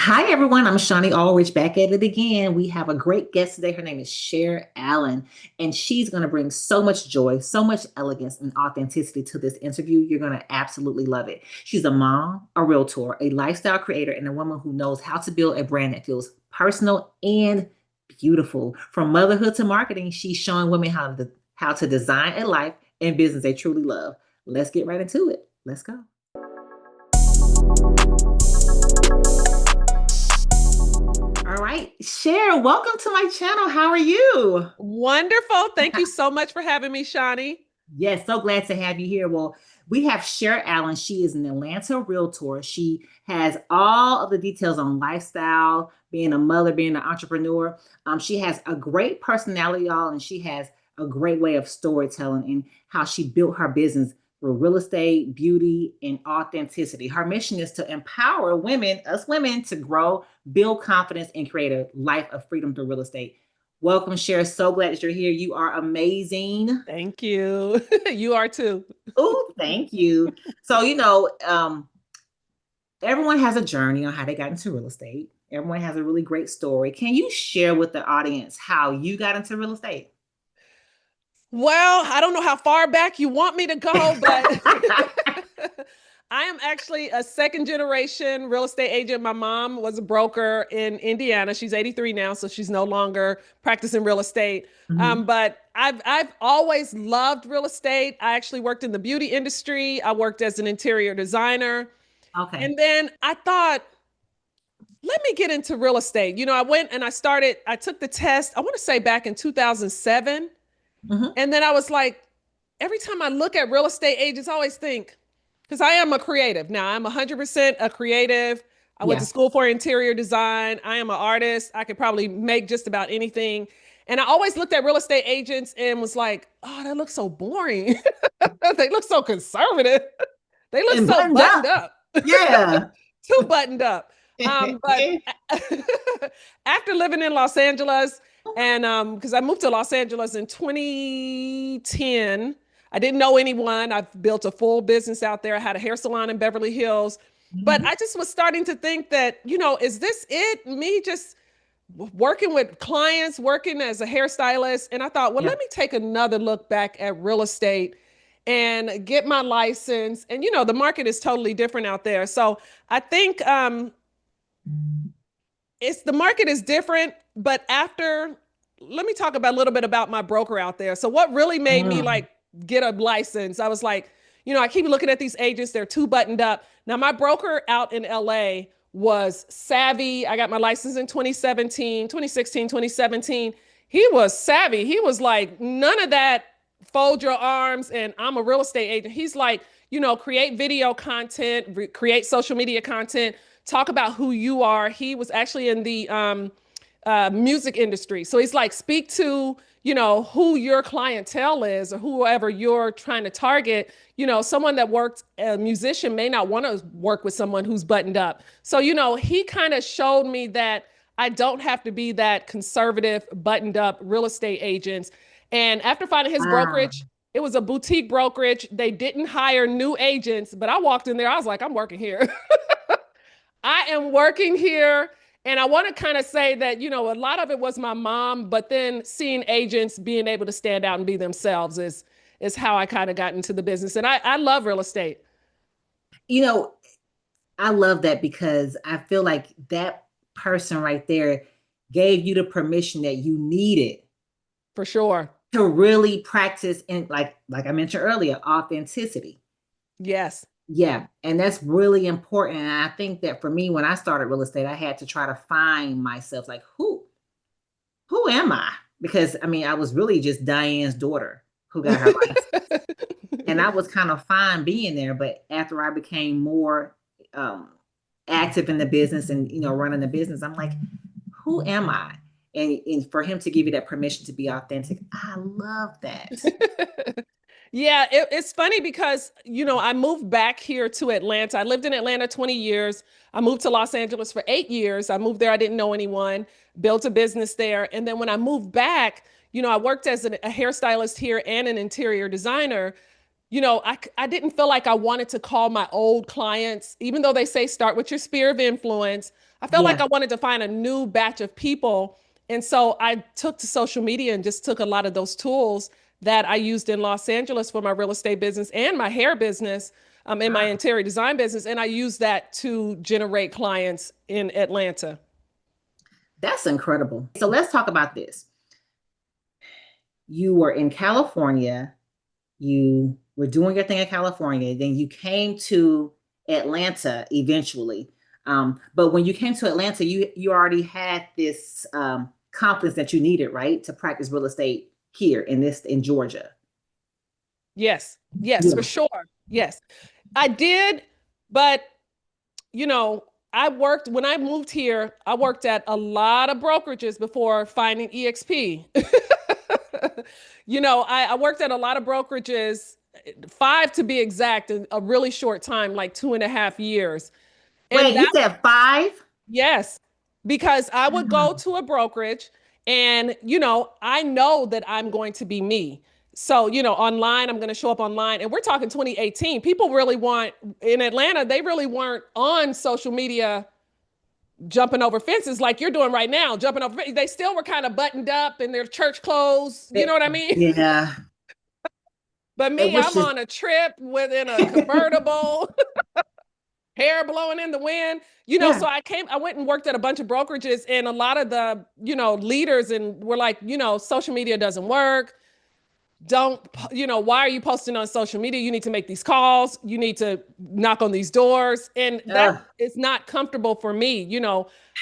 Hi, everyone. I'm Shonnie.Alridge back at it again. We have a great guest today. Her name is Cher Allen, and she's going to bring so much joy, so much elegance, and authenticity to this interview. You're going to absolutely love it. She's a mom, a realtor, a lifestyle creator, and a woman who knows how to build a brand that feels personal and beautiful. From motherhood to marketing, she's showing women how to design a life and business they truly love. Let's get right into it. Let's go. All right, Cher, welcome to my channel. How are you? Wonderful. Thank you so much for having me, Shonnie. Yes, so glad to have you here. Well, we have Cher Allen. She is an Atlanta realtor. She has all of the details on lifestyle, being a mother, being an entrepreneur. She has a great personality, y'all, and she has a great way of storytelling and how she built her business through real estate, beauty, and authenticity. Her mission is to empower women, us women, to grow, build confidence, and create a life of freedom through real estate. Welcome, Cher. So glad that you're here. You are amazing. Thank you. You are too. Oh, thank you. So, everyone has a journey on how they got into real estate. Everyone has a really great story. Can you share with the audience how you got into real estate? Well, I don't know how far back you want me to go, but I am actually a second generation real estate agent. My mom was a broker in Indiana. She's 83 now, so she's no longer practicing real estate. Mhm. But I've always loved real estate. I actually worked in the beauty industry. I worked as an interior designer. Okay. And then I thought, let me get into real estate. I went and I took the test, I want to say back in 2007. Mhm. And then I was like, every time I look at real estate agents, I always think, because I am a creative. Now I'm 100% a creative. I went to Yeah. school for interior design. I am an artist. I could probably make just about anything. And I always looked at real estate agents and was like, oh, that looks so boring. They look so conservative. They look And so buttoned buttoned up. up. Yeah. Too buttoned up. But after living in Los Angeles, and because I moved to Los Angeles in 2010, I didn't know anyone. I've built a full business out there. I had a hair salon in Beverly Hills. But Mhm. I just was starting to think that, is this it? Me just working with clients, working as a hairstylist. And I thought, well, Yeah. let me take another look back at real estate and get my license. And, the market is totally different out there. So I think it's the market is different, but let me talk about a little bit about my broker out there. So what really made me Mm. like get a license? I was like, I keep looking at these agents, they're too buttoned up. Now my broker out in LA was savvy. I got my license in 2017, 2016, 2017. He was savvy. He was like, none of that fold your arms and I'm a real estate agent. He's like, create video content, create social media content, talk about who you are. He was actually in the music industry. So he's like, speak to, who your clientele is or whoever you're trying to target. Someone that worked, a musician may not want to work with someone who's buttoned up. So, he kind of showed me that I don't have to be that conservative, buttoned up real estate agents. And after finding his Wow. brokerage, it was a boutique brokerage. They didn't hire new agents, but I walked in there. I was like, I'm working here. I am working here. And I want to kind of say that, a lot of it was my mom, but then seeing agents being able to stand out and be themselves is how I kind of got into the business. And I love real estate You know, I love that because I feel like that person right there gave you the permission that you needed for sure. to really practice in like I mentioned earlier, authenticity. Yes. Yeah, and that's really important. And I think that for me, when I started real estate, I had to try to find myself, like who am I? Because I mean, I was really just Diane's daughter who got her license. And I was kind of fine being there, but after I became more um active in the business and running the business, I'm like, who am I? And for him to give you that permission to be authentic, I love that. Yeah, it's funny because, I moved back here to Atlanta. I lived in Atlanta 20 years. I moved to Los Angeles for 8 years. I moved there. I didn't know anyone, built a business there. And then when I moved back, I worked as a hairstylist here and an interior designer. I didn't feel like I wanted to call my old clients, even though they say start with your sphere of influence. I felt like Yeah. I wanted to find a new batch of people. And so I took to social media and just took a lot of those tools that I used in Los Angeles for my real estate business and my hair business, in my Wow. interior design business. And I used that to generate clients in Atlanta. That's incredible. So let's talk about this. You were in California, you were doing your thing in California, then you came to Atlanta eventually. But when you came to Atlanta, you already had this confidence that you needed, right, to practice real estate here in Georgia. Yes, yes, for Yeah. sure. Yes, I did. But, you know, I worked when I moved here, I worked at a lot of brokerages before finding EXP. I worked at a lot of brokerages, five to be exact, in a really short time, like 2.5 years. And Wait, you said five? yes, because I would go Wow. to a brokerage and, I know that I'm going to be me. So, online, I'm going to show up online. And we're talking 2018. People really want, in Atlanta, they really weren't on social media jumping over fences like you're doing right now, jumping over. They still were kind of buttoned up in their church clothes. You know what I mean? Yeah, But it me, was I'm just on a trip within a convertible, hair blowing in the wind. yeah. So I went and worked at a bunch of brokerages, and a lot of the, leaders and were like, social media doesn't work. Don't, why are you posting on social media? You need to make these calls. You need to knock on these doors. And that Ugh, is not comfortable for me.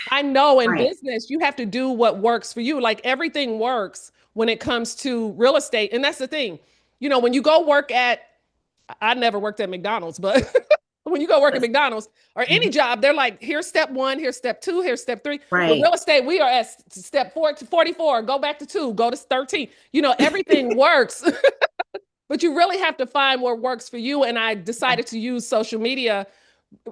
I know in right. business, you have to do what works for you. Like everything works when it comes to real estate. And that's the thing. When you go work at, I never worked at McDonald's, but when you go work at McDonald's or any Mhm. job, they're like, here's step one, here's step two, here's step three. With Right. real estate, we are at step 44, go back to two, go to 13. Everything works, but you really have to find what works for you. And I Yeah. decided to use social media,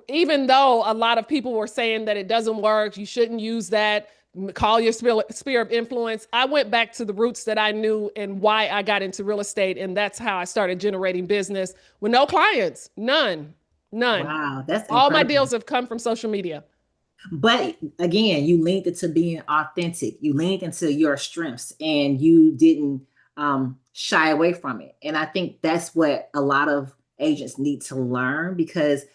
even though a lot of people were saying that it doesn't work, you shouldn't use that, call your sphere of influence. I went back to the roots that I knew and why I got into real estate. And that's how I started generating business with no clients, none, none. Wow, that's All my incredible. deals have come from social media. But again, you leaned into being authentic. You leaned into your strengths and you didn't shy away from it. And I think that's what a lot of agents need to learn because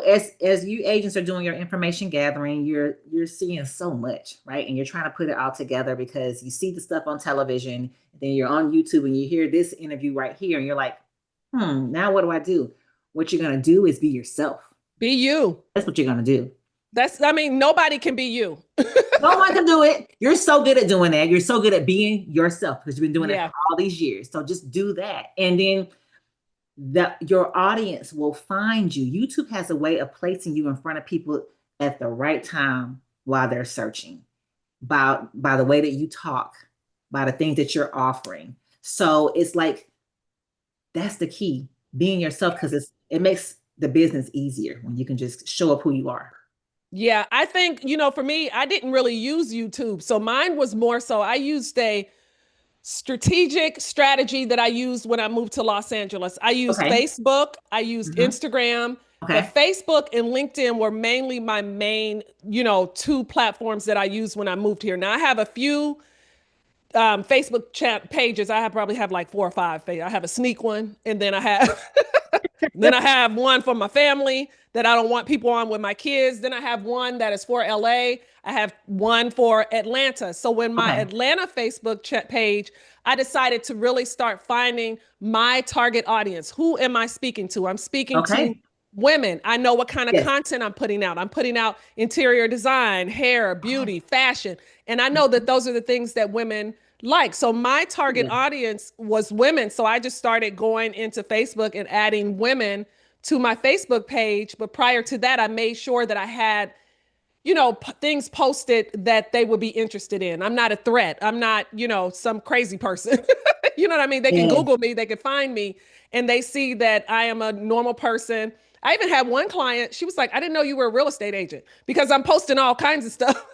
as you agents are doing your information gathering, you're seeing so much, right? And you're trying to put it all together because you see the stuff on television, then you're on YouTube and you hear this interview right here, and you're like, now what do I do? What you're gonna do is be yourself. Be you. That's what you're gonna do. I mean, nobody can be you. No one can do it. You're so good at doing that. You're so good at being yourself because you've been doing it for Yeah. all these years. So just do that. And then your audience will find you. YouTube has a way of placing you in front of people at the right time while they're searching by the way that you talk, by the things that you're offering. So it's like that's the key, being yourself because it makes the business easier when you can just show up who you are. Yeah. I think, for me, I didn't really use YouTube. So mine was more so I used a strategic strategy that I used when I moved to Los Angeles. I used Okay. Facebook, I used Mhm. Instagram, Okay. but Facebook and LinkedIn were mainly my main, two platforms that I used when I moved here. Now I have a few Facebook chat pages. Probably have like four or five. I have a sneak one, and then I have then I have one for my family that I don't want people on with my kids. Then I have one that is for LA. I have one for Atlanta. So when my Okay. Atlanta Facebook chat page, I decided to really start finding my target audience. Who am I speaking to? I'm speaking to Okay. women. I know what kind of Yes. content I'm putting out. I'm putting out interior design, hair, Okay. beauty, fashion. And I know that those are the things that women like. So my target Yeah. audience was women. So I just started going into Facebook and adding women to my Facebook page. But prior to that, I made sure that I had, things posted that they would be interested in. I'm not a threat. I'm not, some crazy person. You know what I mean? They can Yeah. Google me, they can find me, and they see that I am a normal person. I even had one client, she was like, I didn't know you were a real estate agent because I'm posting all kinds of stuff.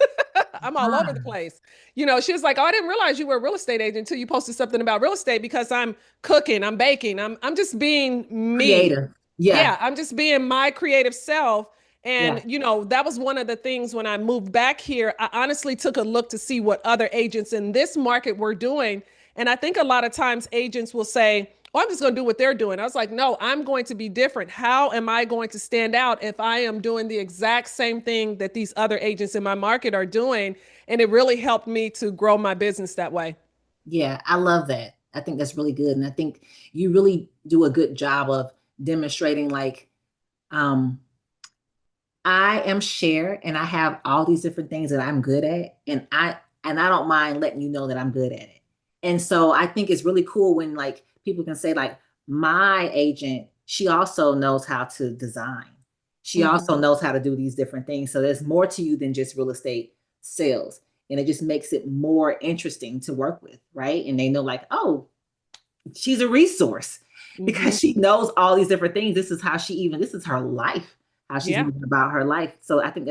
I'm all over the Ah, place. She was like, oh, I didn't realize you were a real estate agent until you posted something about real estate because I'm cooking, I'm baking, I'm just being me. creative. Yeah. Yeah, I'm just being my creative self. And, Yeah. that was one of the things when I moved back here. I honestly took a look to see what other agents in this market were doing. And I think a lot of times agents will say, oh, I'm just going to do what they're doing. I was like, no, I'm going to be different. How am I going to stand out if I am doing the exact same thing that these other agents in my market are doing? And it really helped me to grow my business that way. Yeah, I love that. I think that's really good. And I think you really do a good job of demonstrating like, um, I am Cher and I have all these different things that I'm good at. And I don't mind letting you know that I'm good at it. And so I think it's really cool when like people can say, like, my agent, she also knows how to design. She Hmm. also knows how to do these different things. So there's more to you than just real estate sales. And it just makes it more interesting to work with, right? And they know, like, oh, she's a resource Hmm. because she knows all these different things. This is her life, how she's Yeah. moving about her life. So I think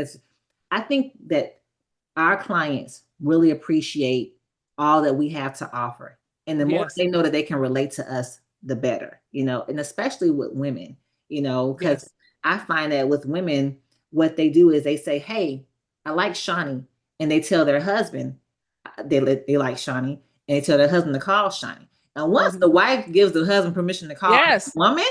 that our clients really appreciate all that we have to offer. And the more Yes. they know that they can relate to us, the better, and especially with women, because Yes. I find that with women, what they do is they say, hey, I like Shonnie. And they tell their husband they like Shonnie, and they tell their husband to call Shonnie. And once Hmm. the wife gives the husband permission to call the Yes. woman,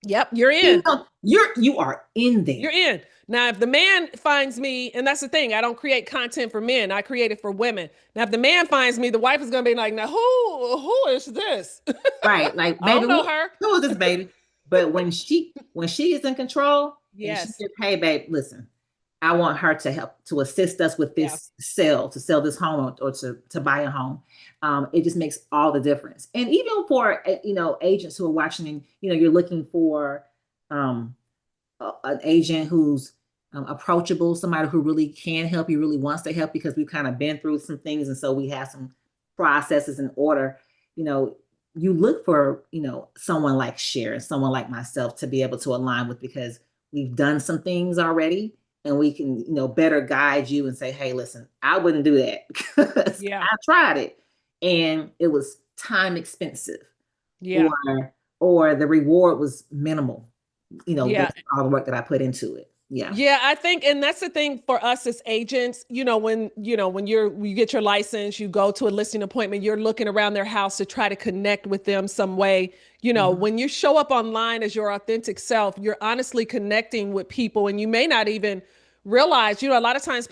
Yep. You're in. you are in there. You're in. Now, if the man finds me, and that's the thing, I don't create content for men. I create it for women. Now, if the man finds me, the wife is going to be like, now who is this? Right. Like, I baby, don't know who, her. who is this baby? But when she is in control and she Yes. says, hey, babe, listen, I want her to help to assist us with Yeah. this to sell this home, or to buy a home. It just makes all the difference. And even for agents who are watching, and you're looking for um an agent who's approachable, somebody who really can help you, really wants to help, because we've kind of been through some things, and so we have some processes in order. You know, you look for someone like Cher and someone like myself to be able to align with, because we've done some things already, and we can better guide you and say, hey, listen, I wouldn't do that because Yeah. I tried it and it was time expensive, or Yeah. the reward was minimal, Yeah. based on all the work that I put into it. Yeah. Yeah, I think, and that's the thing for us as agents, when you get your license, you go to a listing appointment, you're looking around their house to try to connect with them some way. Mhm. When you show up online as your authentic self, you're honestly connecting with people, and you may not even realize, a lot of times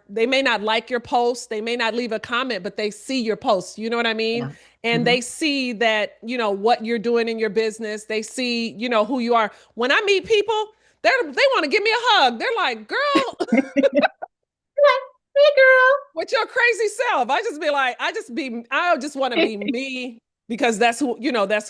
they may not like your post, they may not leave a comment, but they see your post. You know what I mean? Yeah. And Mhm. they see that, what you're doing in your business. They see, who you are. When I meet people, they want to give me a hug. They're like, girl, Hey, girl. with your crazy self. I just want to be me because that's who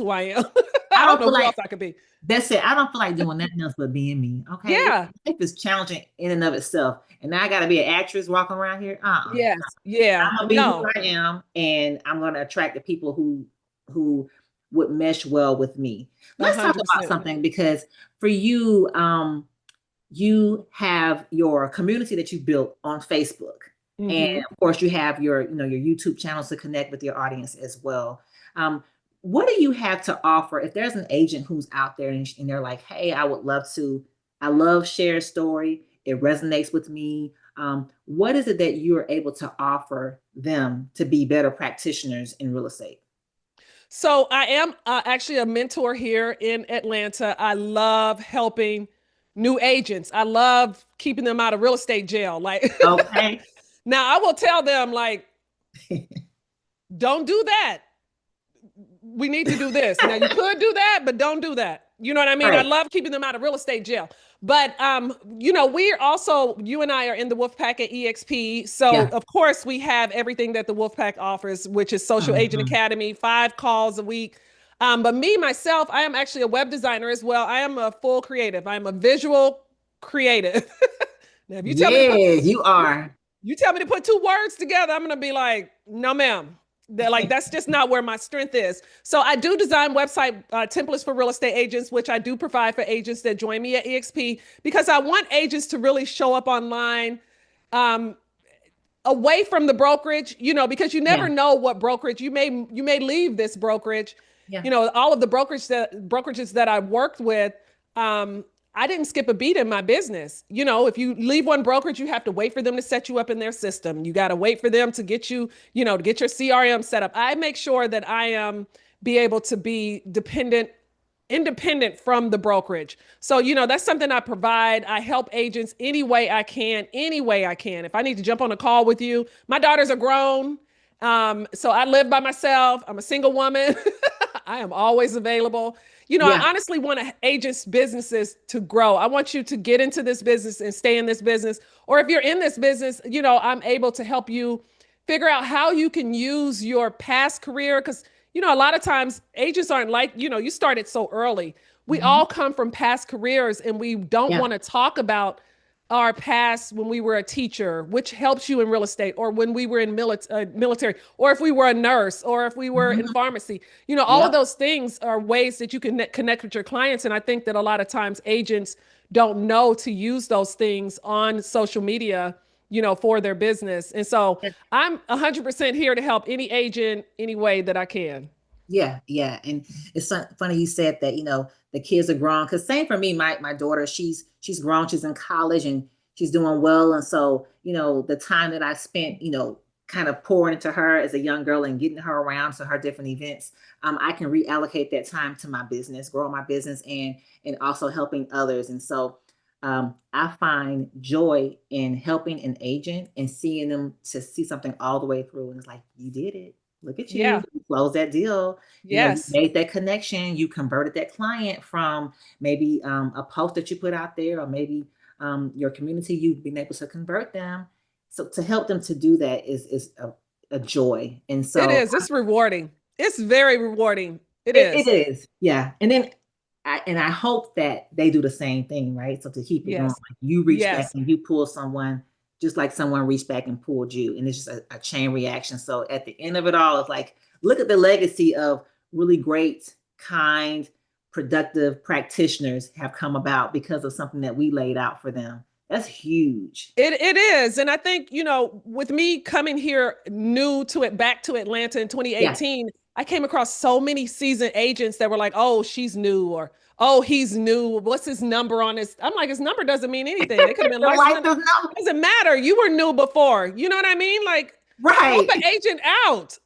I am. I I don't don't know feel who like else I could be. that's it. I don't feel like doing nothing else but being me. Okay, Yeah. life is challenging in and of itself, and now I got to be an actress walking around here. Yes. Yeah. I'm gonna be who No. I am, and I'm gonna attract the people who would mesh well with me. A Let's talk hundred about percent. something, because for you, you have your community that you built on Facebook. And Mm-hmm. of course, you have your YouTube channels to connect with your audience as well. Um, what do you have to offer if there's an agent who's out there, and they're like, hey, I love Cher's story. It resonates with me. What is it that you're able to offer them to be better practitioners in real estate? So I am actually a mentor here in Atlanta. I love helping new agents. I love keeping them out of real estate jail. Like, Okay. now I will tell them, like, don't do that. We need to do this. Now you could do that, but don't do that. You know what I mean? I Right. love keeping them out of real estate jail. But you and I are in the Wolfpack at EXP. So Yeah. of course we have everything that the Wolfpack offers, which is Social Agent Mhm. Academy, 5 calls a week. But me, myself, I am actually a web designer as well. I am a full creative. I'm a visual creative. Now, if you tell me to put Yes, you you, are. you tell me to put 2 words together, I'm gonna be like, no, ma'am. That's just not where my strength is. So I do design website templates for real estate agents, which I do provide for agents that join me at EXP, because I want agents to really show up online, um, away from the brokerage, because you never Yeah. know what brokerage you may leave this brokerage. Yeah. All of the brokerages that I worked with. I didn't skip a beat in my business. You know, if you leave one brokerage, you have to wait for them to set you up in their system. You got to wait for them to get you, you know, to get your CRM set up. I make sure that I am be able to be independent from the brokerage. So, you know, that's something I provide. I help agents any way I can, any way I can. If I need to jump on a call with you, my daughters are grown. So I live by myself. I'm a single woman. I am always available. You know, I Yeah. honestly want agents' businesses to grow. I want you to get into this business and stay in this business. Or if you're in this business, you know, I'm able to help you figure out how you can use your past career. Because, you know, a lot of times agents aren't like, you know, you started so early. We Mhm. all come from past careers and we don't Yeah. want to talk about our past when we were a teacher, which helps you in real estate, or when we were in military, or if we were a nurse, or if we were in Mhm. pharmacy. You know, all of Yep. those things are ways that you can connect with your clients. And I think that a lot of times agents don't know to use those things on social media, you know, for their business. And so I'm 100% here to help any agent any way that I can. Yeah, yeah, and it's funny you said that. The kids are grown. Cause same for me. My daughter, she's grown. She's in college and she's doing well. And so the time that I spent, kind of pouring into her as a young girl and getting her around to her different events, I can reallocate that time to my business, grow my business, and also helping others. And so I find joy in helping an agent and seeing them to see something all the way through. And it's like, you did it. Look at Yeah. you close that deal. You Yes. made that connection. You converted that client from maybe a post that you put out there, or maybe your community. You've been able to convert them. So to help them to do that is a joy. And It so is. It's rewarding. It's very rewarding. It it is. is, yeah. And then I hope that they do the same thing, right? So to keep it going, Yes. like you reach back Yes. and you pull someone just like someone reached back and pulled you, and it's just a chain reaction. So at the end of it all, it's like look at the legacy of really great, kind, productive practitioners have come about because of something that we laid out for them. That's huge. It is. And I think, you know, with me coming here new to it, back to Atlanta in Yeah. 2018, I came across so many seasoned agents that were like, oh, she's new, or oh, he's new. What's his number on this? I'm like, his number doesn't mean anything. They could have been The licensed. life It is no doesn't matter. You were new before. You know what I mean? Like, help right. an agent out.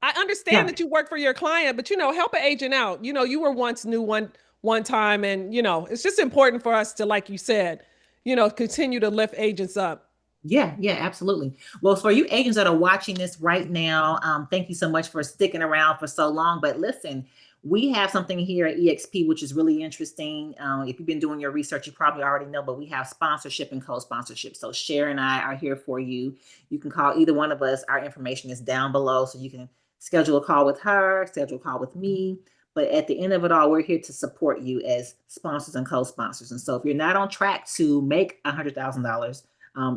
I understand Yeah. that you work for your client, but you know, help an agent out. You know, you were once new one time, and you know, it's just important for us to, like you said, you know, continue to lift agents up. Yeah, yeah, absolutely. Well, for you agents that are watching this right now, thank you so much for sticking around for so long. But listen, we have something here at EXP which is really interesting. If you've been doing your research, you probably already know, but we have sponsorship and co-sponsorship. So Cher and I are here for you. You can call either one of us. Our information is down below, so you can schedule a call with her, schedule a call with me. But at the end of it all, we're here to support you as sponsors and co-sponsors. And so if you're not on track to make $100,000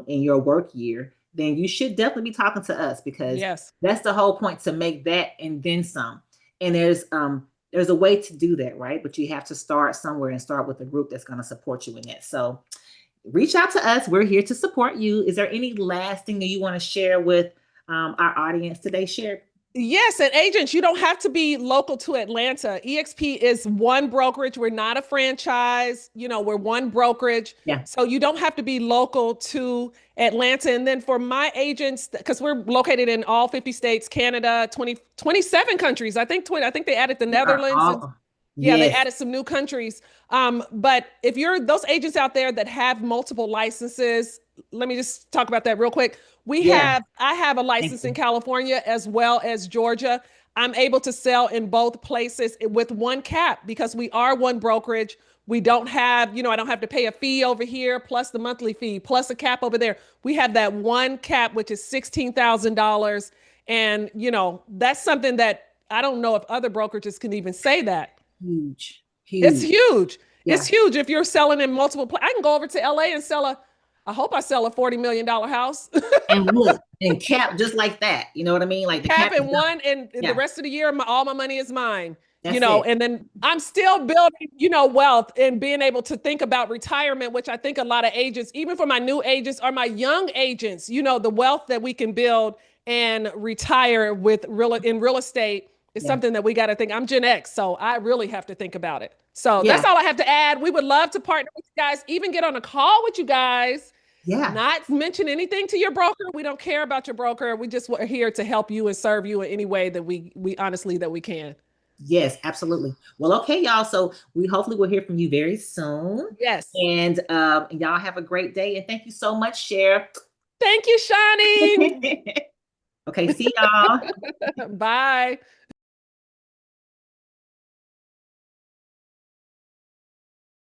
in your work year, then you should definitely be talking to us, because Yes, that's the whole point, to make that and then some. And there's a way to do that, right? But you have to start somewhere and start with a group that's going to support you in it. So reach out to us. We're here to support you. Is there any last thing that you want to share with our audience today? Share. yes, and agents, you don't have to be local to Atlanta. EXP is one brokerage. We're not a franchise. You know, we're one brokerage. Yeah. So you don't have to be local to Atlanta. And then for my agents, because we're located in all 50 states, Canada, 27 countries. I think 20, I think they added the We are Netherlands, and all, yeah, they yes. added some new countries. But if you're those agents out there that have multiple licenses, let me just talk about that real quick. Yeah. I have a Thank license in you. California as well as Georgia. I'm able to sell in both places with one cap because we are one brokerage. We don't have, you know, I don't have to pay a fee over here, plus the monthly fee, plus a cap over there. We have that one cap, which is $16,000. And, you know, that's something that I don't know if other brokerages can even say that. Huge. It's Huge. huge. It's Yeah. huge if you're selling in multiple I can go over to LA and sell I hope I sell a $40 million house. And look, and cap just like that. You know what I mean? Like the Cap cap is in done. one, and the Yeah, rest of the year, all my money is mine. You that's know, it. and then I'm still building, you know, wealth and being able to think about retirement, which I think a lot of agents, even for my new agents or my young agents, you know, the wealth that we can build and retire with real estate It's Yeah. something that we got to think. I'm Gen X, so I really have to think about it. So that's Yeah. all I have to add. We would love to partner with you guys, even get on a call with you guys. Yeah. Not mention anything to your broker. We don't care about your broker. We just are here to help you and serve you in any way that we honestly that we can. Yes, absolutely. Well, okay, y'all. So we hopefully will hear from you very soon. Yes. And y'all have a great day. And thank you so much, Cher. Thank you, Shonnie. Okay, see y'all. Bye.